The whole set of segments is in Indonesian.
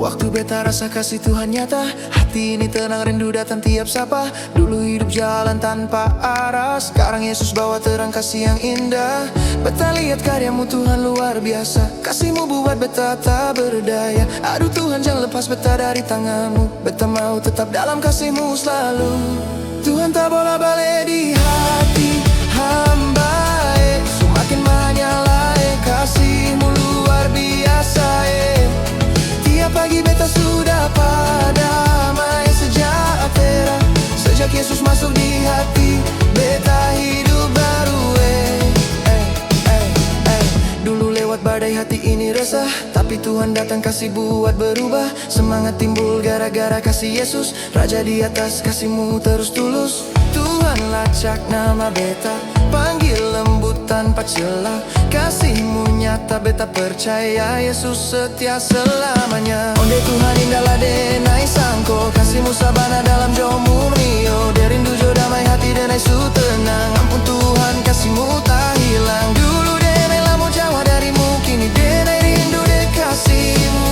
Waktu beta rasa kasih Tuhan nyata, hati ini tenang rindu datang tiap sapa. Dulu hidup jalan tanpa arah, sekarang Yesus bawa terang kasih yang indah. Beta lihat karyamu Tuhan luar biasa, kasihmu buat beta tak berdaya. Aduh Tuhan jangan lepas beta dari tanganmu, beta mau tetap dalam kasihmu selalu. Tuhan tak bola balik di hati hamba, semakin menyala, kasihmu luar biasa. Tiap pagi beta sudah damai sejahtera, sejak Yesus masuk di hati, beta hidup baru. Dulu lewat badai hati ini resah, tapi Tuhan datang kasih buat berubah. Semangat timbul gara-gara kasih Yesus, Raja di atas kasihmu terus tulus. Tuhan lacak nama beta, panggil lembut tanpa celah. Kasihmu nyata beta percaya, Yesus setia selamanya. Onde Tuhan indahlah denai sangko, kasihmu sabana dalam jo murnio. Derindu jo damai hati denai su tenang, ampun Tuhan kasihmu tak hilang. Dulu denai lamo jauh darimu, kini denai rindu de kasihmu.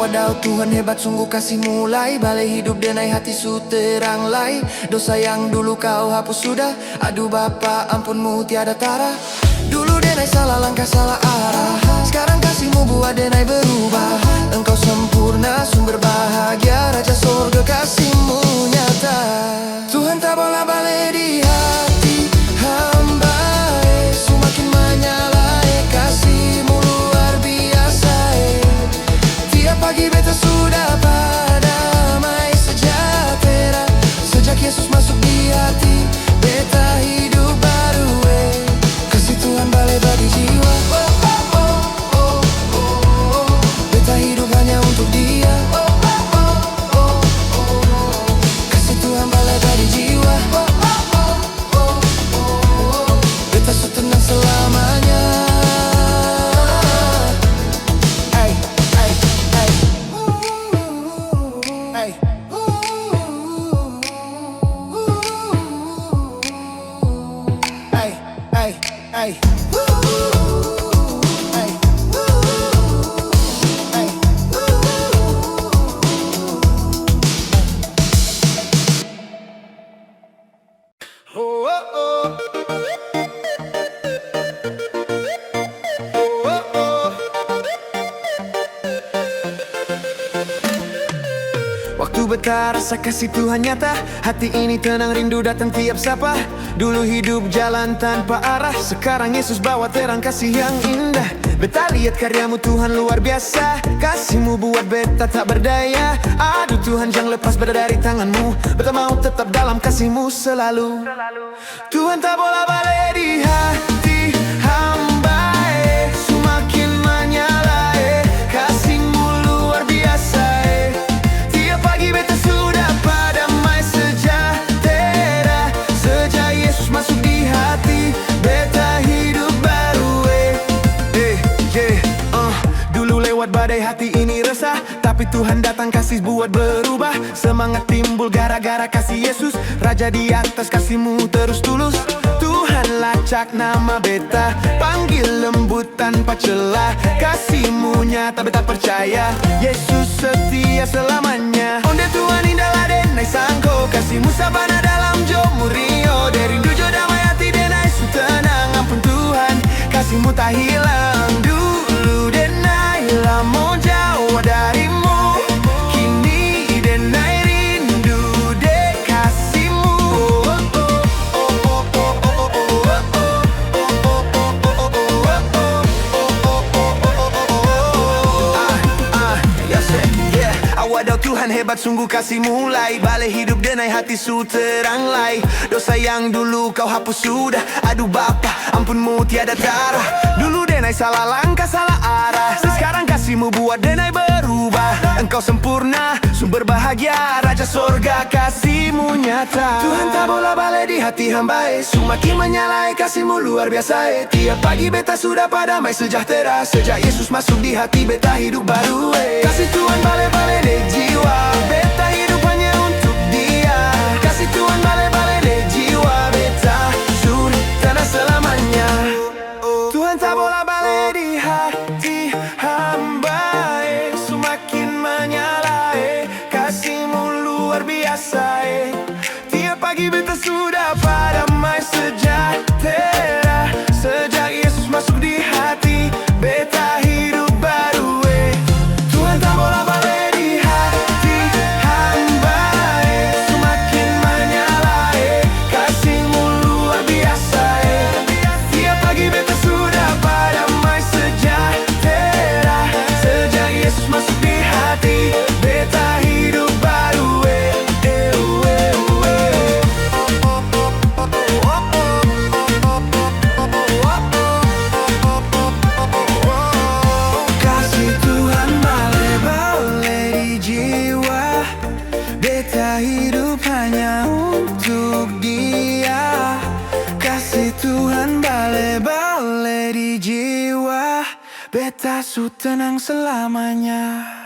Wadaw Tuhan hebat sungguh kasih mulai, balai hidup denai hati su terang lai. Dosa yang dulu kau hapus sudah, aduh Bapa ampunmu tiada tara. Dulu denai salah langkah salah arah, sekarang kasihmu buat denai berubah. Engkau sempurna sumber bahagia, Raja sorga kasihmu nyata. Tuhan tak bola balik di hati hamba, semakin menyala, kasihmu luar biasa. Tiap pagi beta sudah damai sejahtera, sejak Yesus masuk di hati, beta hidup baru. Kasih Tuhan balai bagi jiwa, beta hidup hanya untuk Dia. Kasih Tuhan balai bagi jiwa, beta setenang selamanya. Waktu beta rasa kasih Tuhan nyata, hati ini tenang rindu datang tiap sapa. Dulu hidup jalan tanpa arah, sekarang Yesus bawa terang kasih yang indah. Beta lihat karyamu Tuhan luar biasa, kasihmu buat beta tak berdaya. Aduh Tuhan jangan lepas beta dari tanganmu, beta mau tetap dalam kasihmu selalu. Tuhan tak bola balik di hati hamba, semakin menyala, kasihmu luar biasa. Tiap pagi beta sudah damai sejahtera, sejak Yesus masuk di hati, beta hidup baru. Dulu lewat badai hati ini resah, tapi Tuhan datang kasih buat berubah. Semangat timbul gara-gara kasih Yesus, Raja di atas kasihmu terus tulus. Tuhan lacak nama beta, panggil lembut tanpa celah. Kasihmu nyata beta percaya, Yesus setia selamanya. Onde Tuhan indahlah denai sangko, kasihmu sabana dalam jo murio. Derindu jo damai hati denai su tenang, ampun Tuhan kasihmu tak hilang. Dulu denai lamo jauh darimu, kini denai rindu de kasihmu. Wadaw Tuhan hebat sungguh kasih mulai, balai hidup denai hati su terang lai. Dosa yang dulu kau hapus sudah, aduh Bapa ampunmu tiada tara. Dulu denai salah langkah salah arah, sekarang kasihmu buat denai berubah. Engkau sempurna sumber bahagia, Raja sorga kasihmu nyata. Tuhan tak bola balik di hati hamba, semakin menyala, kasihmu luar biasa. Tiap pagi beta sudah damai sejahtera, sejak Yesus masuk di hati, beta hidup baru. Kasih Tuhan balik-balik di jiwa, beta hidup hanya untuk Dia. Kasih Tuhan balik-balik di jiwa, beta suri tanah selamanya. Tuhan tak bola balik biasa Tiap pagi beta sudah padamai sejahtera Sejak Yesus masuk di hati beta hidup baru Tuhan tak bola balik di hati hamba Semakin menyala kasih-Mu luar biasa Tiap pagi beta sudah padamai sejahtera Sejak Yesus masuk di hati beta hidup baru Kasih Tuhan bale-bale di jiwa Beta hidup hanya untuk Dia Kasih Tuhan bale-bale di jiwa Beta su tenang selamanya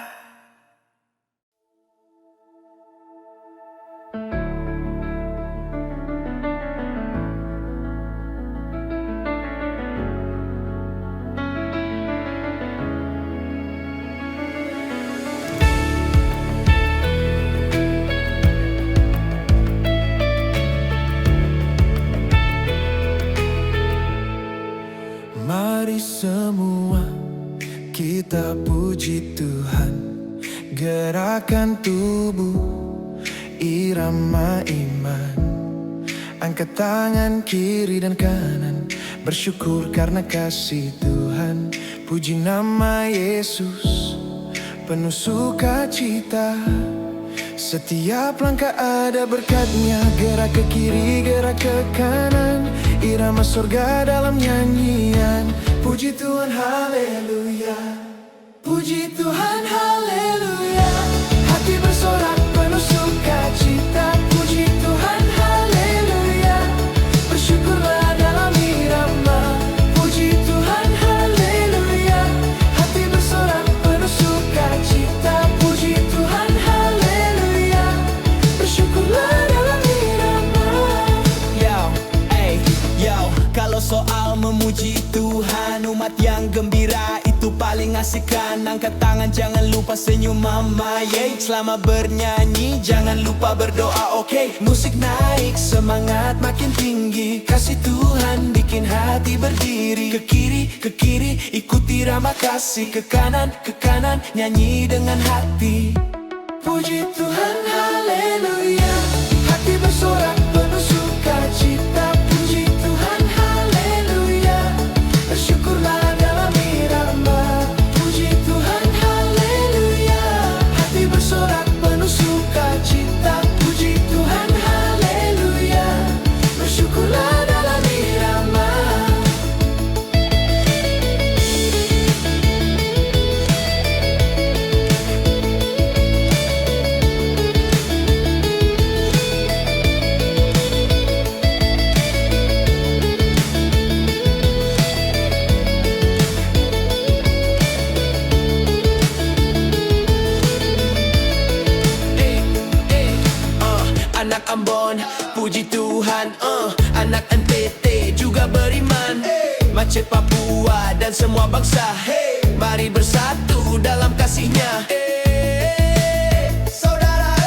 Mari semua kita puji Tuhan Gerakan tubuh, irama iman Angkat tangan kiri dan kanan Bersyukur karena kasih Tuhan Puji nama Yesus Penuh sukacita Setiap langkah ada berkatnya Gerak ke kiri, gerak ke kanan Irama surga dalam nyanyian Puji Tuhan, haleluya Puji Tuhan, haleluya Hati bersorak penuh sukacita Puji Tuhan, haleluya Bersyukurlah dalam irama Puji Tuhan, haleluya Hati bersorak penuh sukacita Puji Tuhan, haleluya Bersyukurlah dalam irama Yo, kalau soal memuji Tuhan Umat yang gembira itu paling asik kan Angkat tangan jangan lupa senyum mama Selama bernyanyi jangan lupa berdoa Musik naik semangat makin tinggi Kasih Tuhan bikin hati berdiri Ke kiri ikuti irama kasih Ke kanan nyanyi dengan hati Puji Tuhan, haleluya Hati bersorak penuh sukacita Puji Tuhan, haleluya Bersyukurlah dalam irama Puji Tuhan, haleluya Hati bersorak penuh sukacita Puji Tuhan, haleluya Bersyukurlah dalam irama Anak Ambon, puji Tuhan Anak NTT juga beriman Macet Papua dan semua bangsa Mari bersatu dalam kasih-Nya Saudara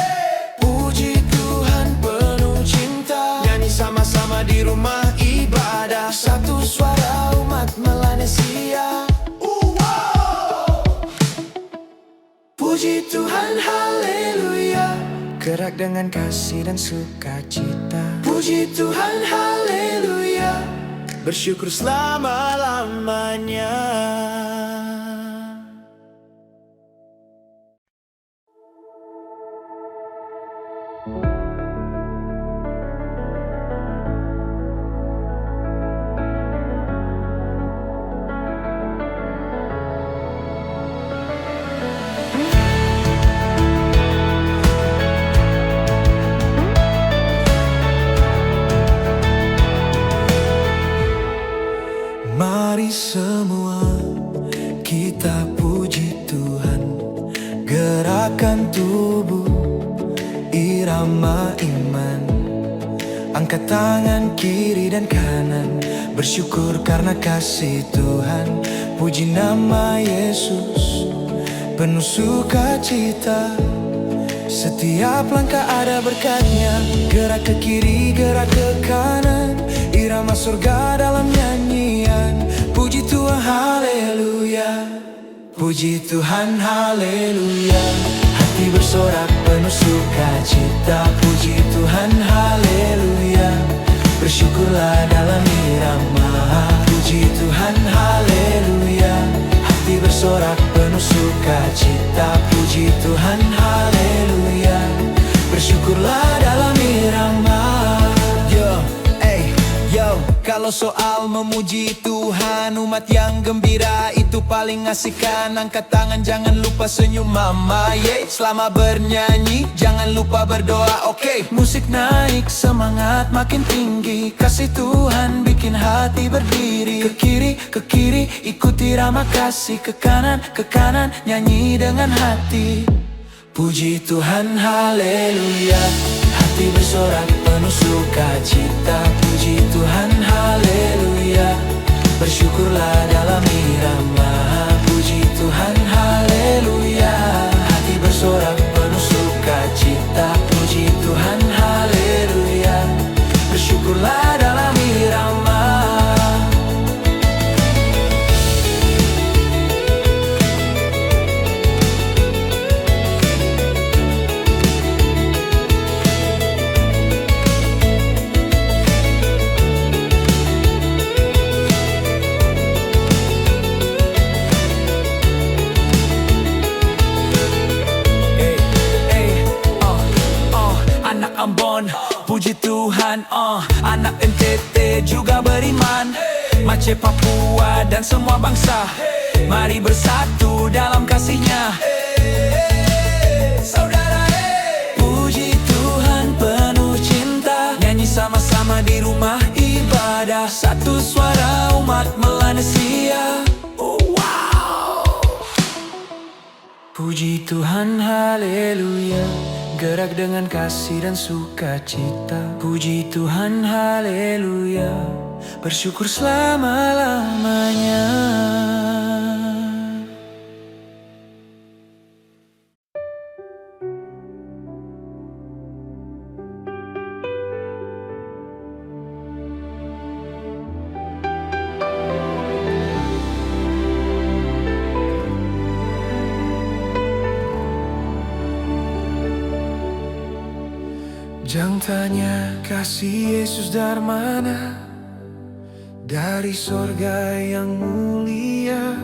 Puji Tuhan penuh cinta Nyanyi sama-sama di rumah ibadah Satu suara umat Melanesia Puji Tuhan, haleluya Gerak dengan kasih dan sukacita Puji Tuhan, haleluya Bersyukur selama-lamanya Mari semua kita puji Tuhan Gerakan tubuh, irama iman Angkat tangan kiri dan kanan Bersyukur karena kasih Tuhan Puji nama Yesus Penuh sukacita Setiap langkah ada berkatnya, gerak ke kiri, gerak ke kanan, irama surga dalam nyanyian. Puji Tuhan, haleluya. Puji Tuhan, haleluya. Hati bersorak penuh sukacita. Puji Tuhan, haleluya. Bersyukurlah dalam irama. Puji Tuhan, haleluya. Hati bersorak penuh sukacita. Puji Tuhan, haleluya. Bersyukurlah dalam irama. Kalau soal memuji Tuhan, umat yang gembira itu paling asik kan. Angkat tangan, jangan lupa senyum mama, yeah. Selama bernyanyi, jangan lupa berdoa, oke. Musik naik, semangat makin tinggi. Kasih Tuhan bikin hati berdiri. Ke kiri, ikuti irama kasih. Ke kanan, nyanyi dengan hati. Puji Tuhan, haleluya. Hati bersorak penuh sukacita. Puji Tuhan, haleluya. Bersyukurlah dalam irama. Puji Tuhan, haleluya. Hati bersorak penuh sukacita. Puji Tuhan, haleluya. Bersyukurlah dalam irama. Ambon, puji Tuhan, anak NTT juga beriman. Aceh, Papua dan semua bangsa, mari bersatu dalam kasih-Nya. Saudara, puji Tuhan penuh cinta. Nyanyi sama-sama di rumah ibadah. Satu suara umat Melanesia. Puji Tuhan, haleluya. Gerak dengan kasih dan sukacita. Puji Tuhan, haleluya. Bersyukur selama-lamanya. Jangan tanya kasih Yesus dari mana, dari sorga yang mulia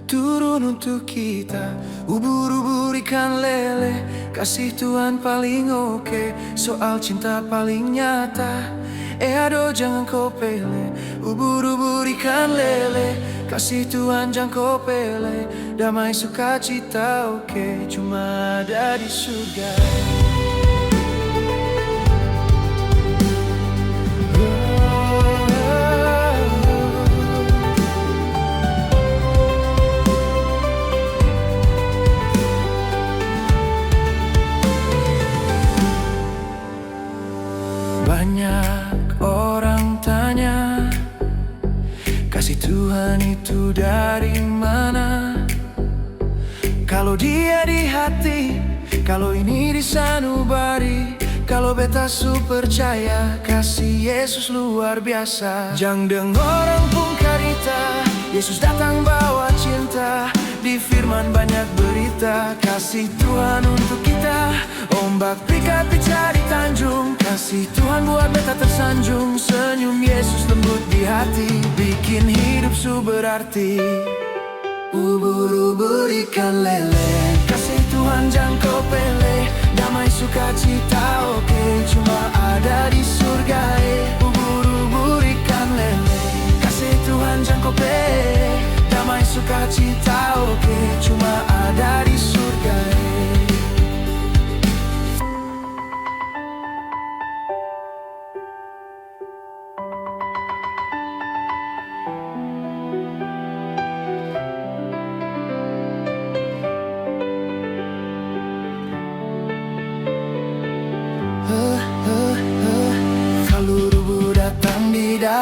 turun untuk kita. Ubur-ubur ikan lele, kasih Tuhan paling oke. Soal cinta paling nyata, aduh jangan kau pele. Ubur-ubur ikan lele, kasih Tuhan jangan kau pele. Damai sukacita oke, cuma ada di surga. Banyak orang tanya, kasih Tuhan itu dari mana? Kalau dia di hati, kalau ini di sanubari, kalau beta su percaya, kasih Yesus luar biasa. Jangan dengar orang pun karita, Yesus datang bawa cinta. Di firman banyak berita, kasih Tuhan untuk kita. Ombak pikat dicari tanjung, kasih Tuhan buat beta tersanjung. Senyum Yesus lembut di hati, bikin hidup su berarti. Ubur-ubur ikan lele, kasih Tuhan jangan kau pele. Damai sukacita oke, cuma ada di surga. Ubur-ubur ikan lele, kasih Tuhan jangan kau pele. Damai sukacita oke, cuma ada di surga.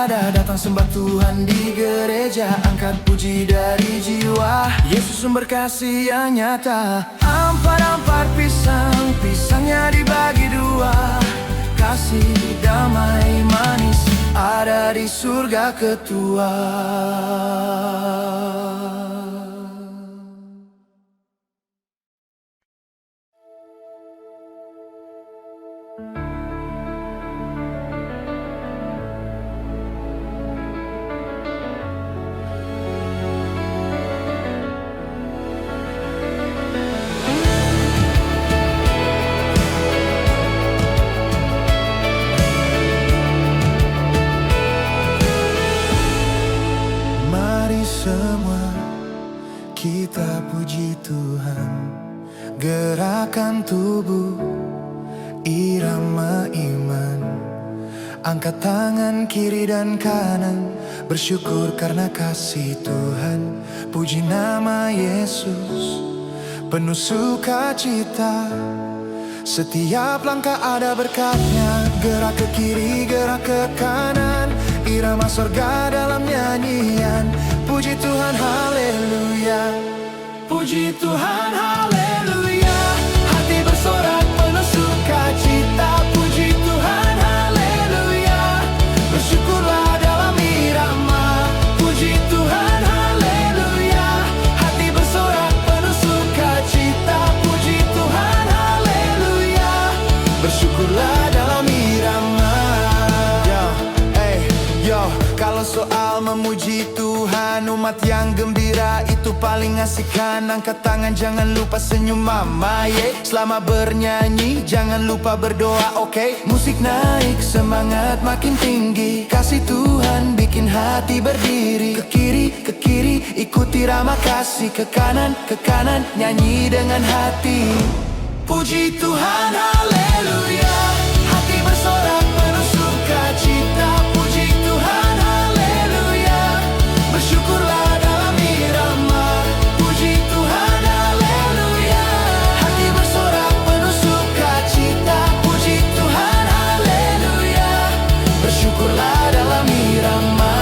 Datang sembah Tuhan di gereja, angkat puji dari jiwa. Yesus sumber kasih yang nyata. Ampar-ampar pisang hanya dibagi dua. Kasih damai manis ada di surga ketua. Semua kita puji Tuhan, gerakan tubuh, irama iman, angkat tangan kiri dan kanan, bersyukur karena kasih Tuhan. Puji nama Yesus, penuh sukacita, setiap langkah ada berkatnya. Gerak ke kiri, gerak ke kanan, irama surga dalam nyanyian. Puji Tuhan, haleluya. Puji Tuhan, haleluya. Hati bersorak penuh sukacita. Puji Tuhan, haleluya. Bersyukurlah dalam irama. Puji Tuhan, haleluya. Hati bersorak penuh sukacita. Puji Tuhan, haleluya. Bersyukurlah dalam irama. Kalau soal memuji Tuhan, umat yang gembira itu paling asik kan. Angkat tangan, jangan lupa senyum mama, Selama bernyanyi, jangan lupa berdoa, Musik naik, semangat makin tinggi. Kasih Tuhan bikin hati berdiri. Ke kiri, ikuti irama kasih. Ke kanan, nyanyi dengan hati. Puji Tuhan, haleluya. Hati bersorak penuh sukacita. Puji Tuhan, haleluya. Bersyukurlah dalam irama. Puji Tuhan, haleluya. Hati bersorak penuh sukacita. Puji Tuhan, haleluya. Bersyukurlah dalam irama.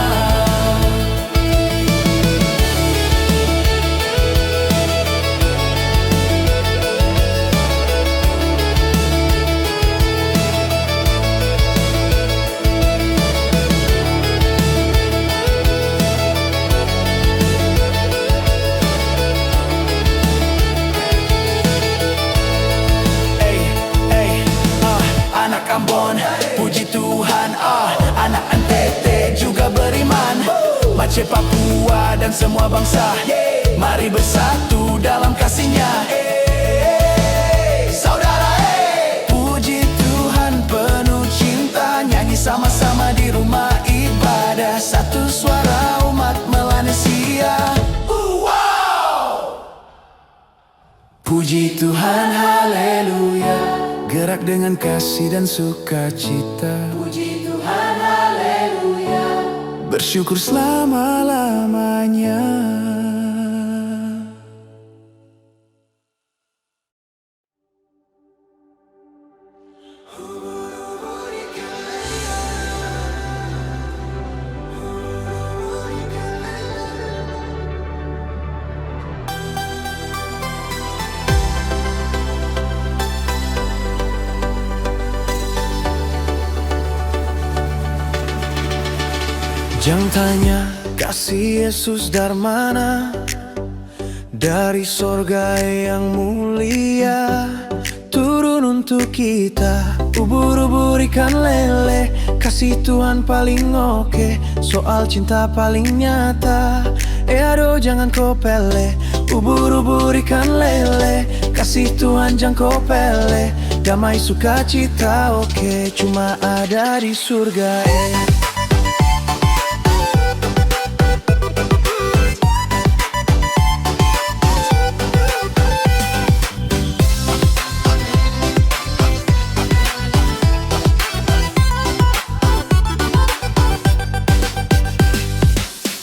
Ambon, puji Tuhan, anak NTT juga beriman. Aceh, Papua dan semua bangsa, mari bersatu dalam kasih-Nya. Saudara, puji Tuhan penuh cinta, nyanyi sama-sama di rumah ibadah. Satu suara umat Melanesia. Puji Tuhan, haleluya. Gerak dengan kasih dan sukacita. Puji Tuhan, haleluya. Bersyukur selama-lamanya. Jangan tanya kasih Yesus dari mana, dari sorga yang mulia, turun untuk kita. Ubur-ubur ikan lele, kasih Tuhan paling oke, soal cinta paling nyata. Aduh jangan kau pele, ubur-ubur ikan lele, kasih Tuhan jangan kau pele. Damai sukacita oke, cuma ada di surga.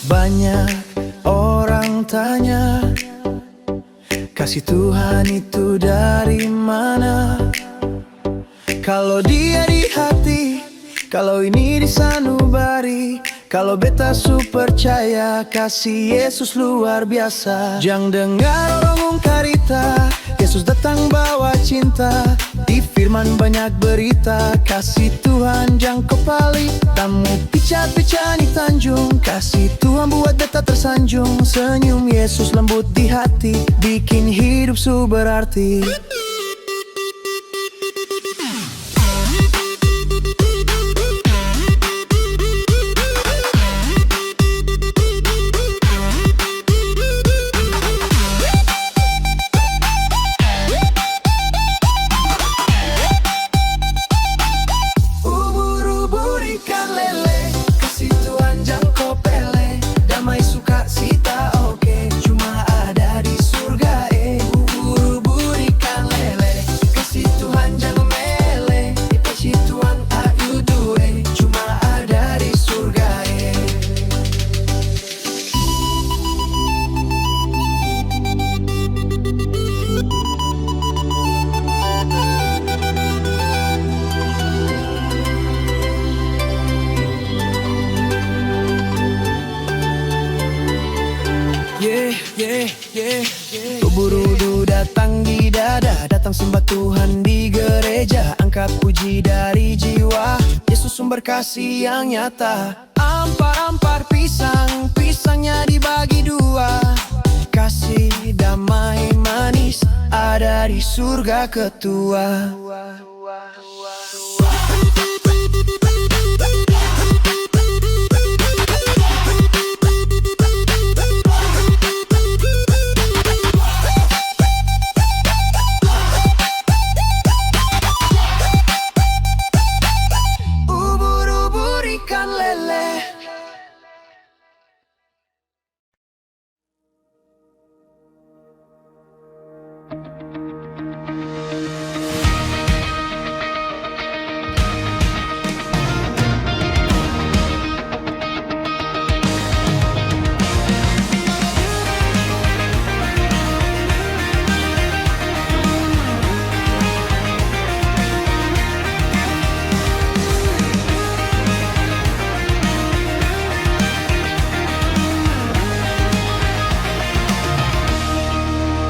Banyak orang tanya, kasih Tuhan itu dari mana? Kalau dia di hati, kalau ini di sanubari, kalau beta su percaya kasih Yesus luar biasa. Jangan dengar orang ungkarita, Yesus datang bawa cinta. Di firman banyak berita kasih Tuhan jangkau pali. Tamu picat-picat di Tanjung, kasih Tuhan buat beta tersanjung. Senyum Yesus lembut di hati, bikin hidup su berarti. Ubur-ubur ikan lele, kasih Tuhan jangkau pele. Damai sukacita oke, cuma ada di surga Ubur-ubur ikan lele, kasih Tuhan jangan mele. Kasih Tuhan ayu due, cuma ada di surga Ubur-ubur datang di dada, datang sembah Tuhan di gereja. Angkat puji dari jiwa, Yesus sumber kasih yang nyata. Ampar-ampar pisang, pisangnya dibagi dua. Kasih damai manis ada di surga ketua. Ubur-ubur ikan lele.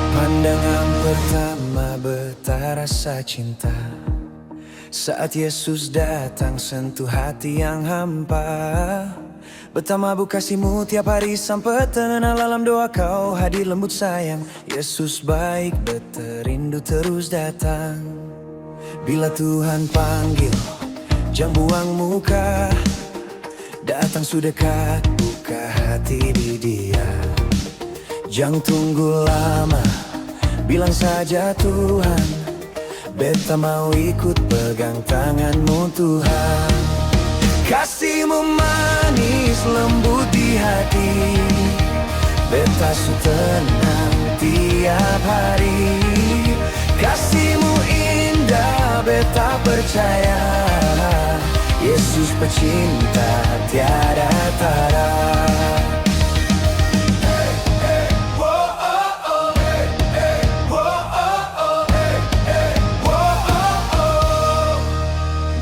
Pandangan pertama beta rasa cinta saat Yesus datang sentuh hati yang hampa. Beta mabuk kasih-Mu tiap hari sampai tenang dalam doa Kau hadir lembut sayang. Yesus baik, beta rindu terus datang. Bila Tuhan panggil, jangan buang muka. Datang sudah dekat, buka hati di Dia. Jangan tunggu lama, bilang saja Tuhan, beta mau ikut pegang tangan-Mu Tuhan. Kasih-Mu manis lembut di hati, beta su tenang tiap hari. Kasih-Mu indah, beta percaya, Yesus pecinta tiada tara.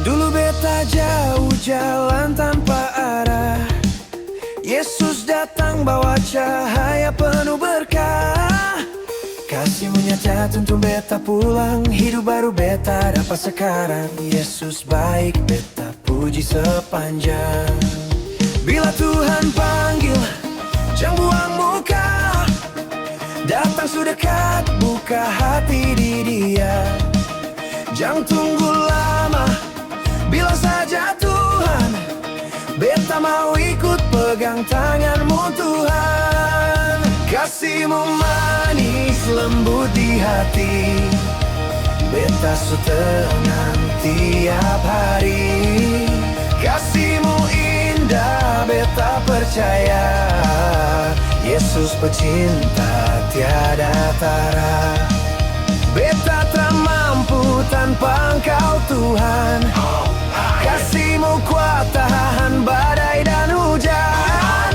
Dulu beta jauh jalan tanpa arah, Yesus datang bawa cahaya penuh berkah. Kasih-Mu nyata tuntun beta pulang, hidup baru beta dapat sekarang. Yesus baik, beta puji sepanjang. Bila Tuhan panggil, jangan buang muka. Datang sudah dekat, buka hati di Dia. Jangan tunggu lama, bilang saja Tuhan, beta mau ikut pegang tangan-Mu Tuhan. Kasih-Mu manis lembut di hati, beta su tenang tiap hari. Kasih-Mu indah, beta percaya, Yesus pecinta tiada tara. Beta tak mampu tanpa Engkau Tuhan. Kasih-Mu kuat tahan badai dan hujan.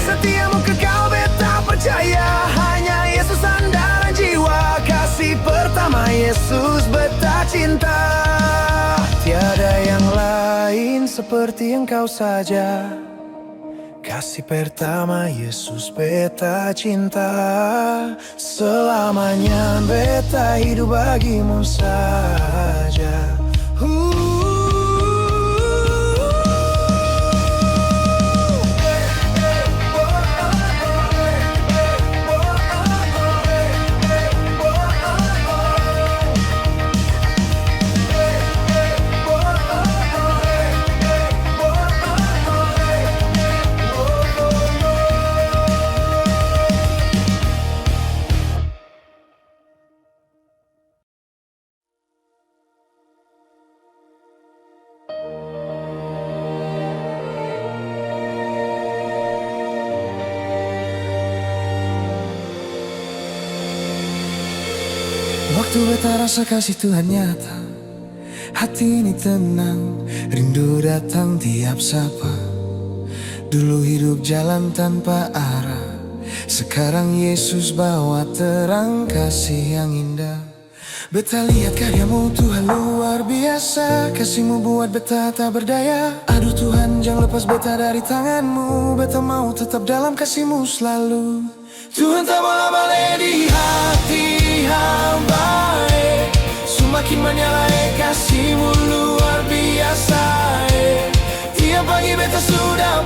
Setia-Mu kekal beta percaya, hanya Yesus sandaran jiwa. Kasih pertama Yesus beta cinta. Tiada yang lain seperti Engkau saja. Kasih pertama Yesus beta cinta, selamanya beta hidup bagimu saja. Waktu beta rasa kasih Tuhan nyata, hati ini tenang, rindu datang tiap sapa. Dulu hidup jalan tanpa arah, sekarang Yesus bawa terang kasih yang indah. Beta lihat karyamu Tuhan luar biasa, kasihmu buat beta tak berdaya. Aduh Tuhan jangan lepas beta dari tanganmu, beta mau tetap dalam kasihmu selalu. Tuhan tak boleh balik di hati hamba, semakin menyala kasihmu luar biasa. Tiap pagi beta sudah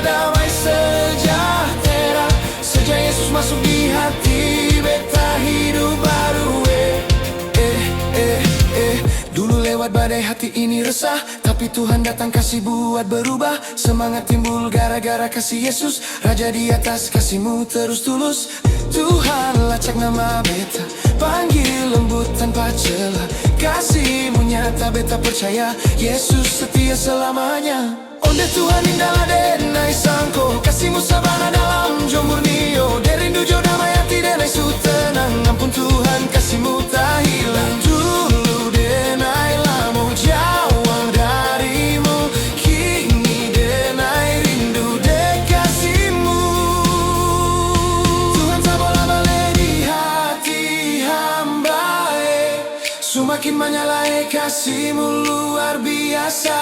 damai sejahtera, sejak Yesus masuk di hati beta hidup baru. Dulu lewat badai hati ini resah, tapi Tuhan datang kasih buat berubah. Semangat timbul gara-gara kasih Yesus, Raja di atas kasihmu terus tulus. Tuhan lacak nama beta, panggil lembut tanpa celah. Kasihmu nyata beta percaya, Yesus setia selamanya. Onde Tuhan indahlah denai sangko, kasihmu sabana dalam jomurnio. Derindu jo damai hati denai su tenang, ampun Tuhan kasihmu tak hilang. Dulu denai lamu jauh darimu, kini denai rindu dek kasihmu. Tuhan tak boleh balik di hati hamba, semakin menyala kasihmu luar biasa.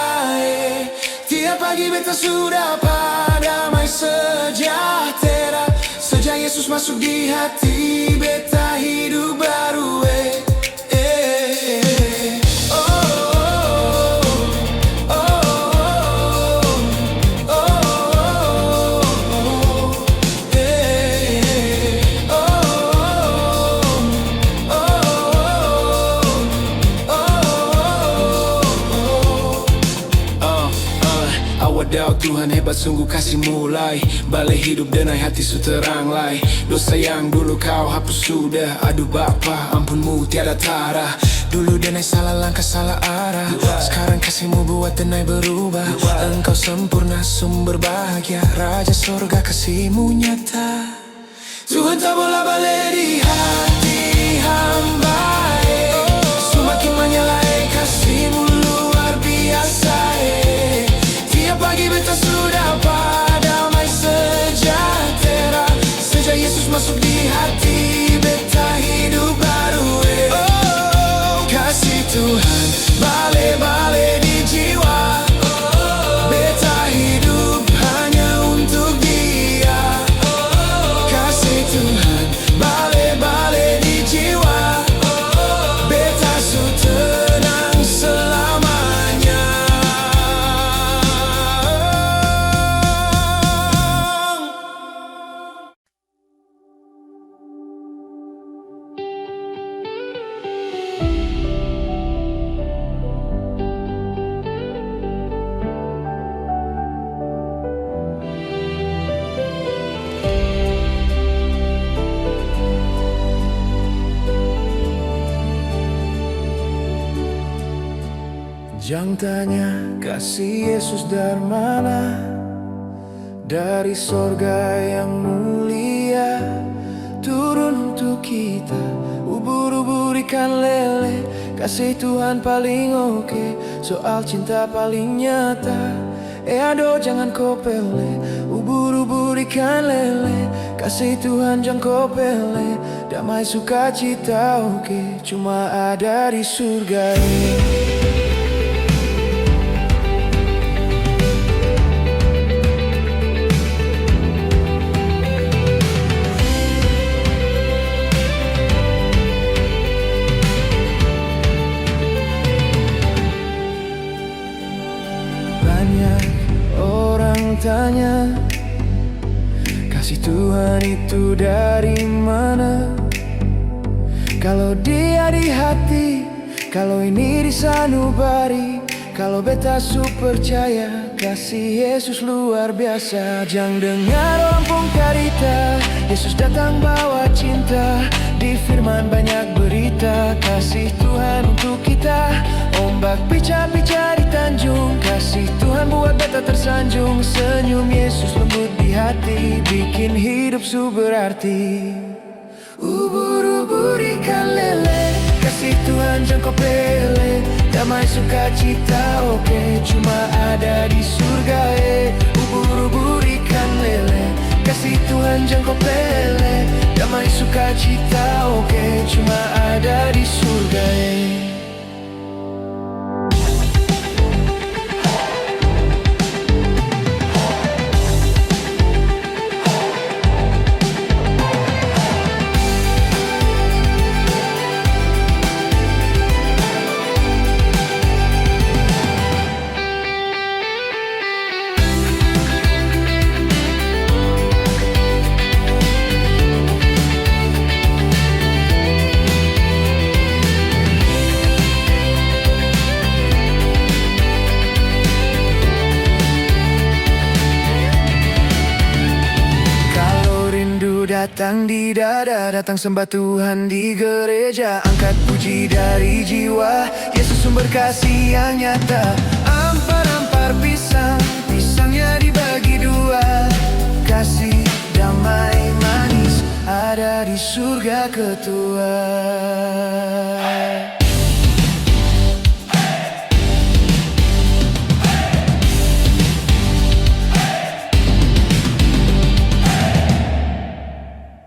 Tiap pagi beta sudah damai sejahtera, sejak Yesus masuk di hati beta hidup baru. Wadaw Tuhan hebat sungguh kasih mulai, balik hidup denai hati su terang lai. Dosa yang dulu kau hapus sudah, aduh Bapa ampunmu tiada tara. Dulu denai salah langkah salah arah, sekarang kasihmu buat denai berubah. Engkau sempurna sumber bahagia, Raja sorga kasihmu nyata. Tuhan tak boleh balik di hati hamba, semakin menyala kasihmu luar biasa. Tiap pagi beta sudah damai sejahtera, sejak Yesus masuk di hati beta hidup baru. Kasih Tuhan balik-balik di jiwa, beta hidup hanya untuk Dia. Kasih Tuhan balik-balik di jiwa, beta su tenang selamanya. Jangan tanya kasih Yesus dari mana, dari sorga yang mulia turun untuk kita. Ubur-ubur ikan lele, kasih Tuhan paling oke, soal cinta paling nyata. Aduh jangan kau pele, ubur-ubur ikan lele, kasih Tuhan jangan kau pele. Damai sukacita oke, cuma ada di surga ini. orang tanya, kasih Tuhan itu dari mana? Kalau dia di hati, kalau ini di sanubari, kalau beta su percaya, kasih Yesus luar biasa. Jang dengar orang pun karita, Yesus datang bawa cinta. Di firman banyak berita, kasih Tuhan untuk kita. Ombak pica-pica di tanjung, kasih Tuhan buat beta tersanjung. Senyum Yesus lembut di hati, bikin hidup su berarti. Ubur-ubur ikan lele, kasih Tuhan jangkau pele. Damai sukacita oke, cuma ada di surga Ubur-ubur ikan lele, kasih Tuhan jangkau pele. Damai sukacita oke, cuma ada di surga datang di dada, datang sembah Tuhan di gereja. Angkat puji dari jiwa, Yesus sumber kasih yang nyata. Ampar-ampar pisang, pisangnya dibagi dua. Kasih damai manis ada di surga ketua.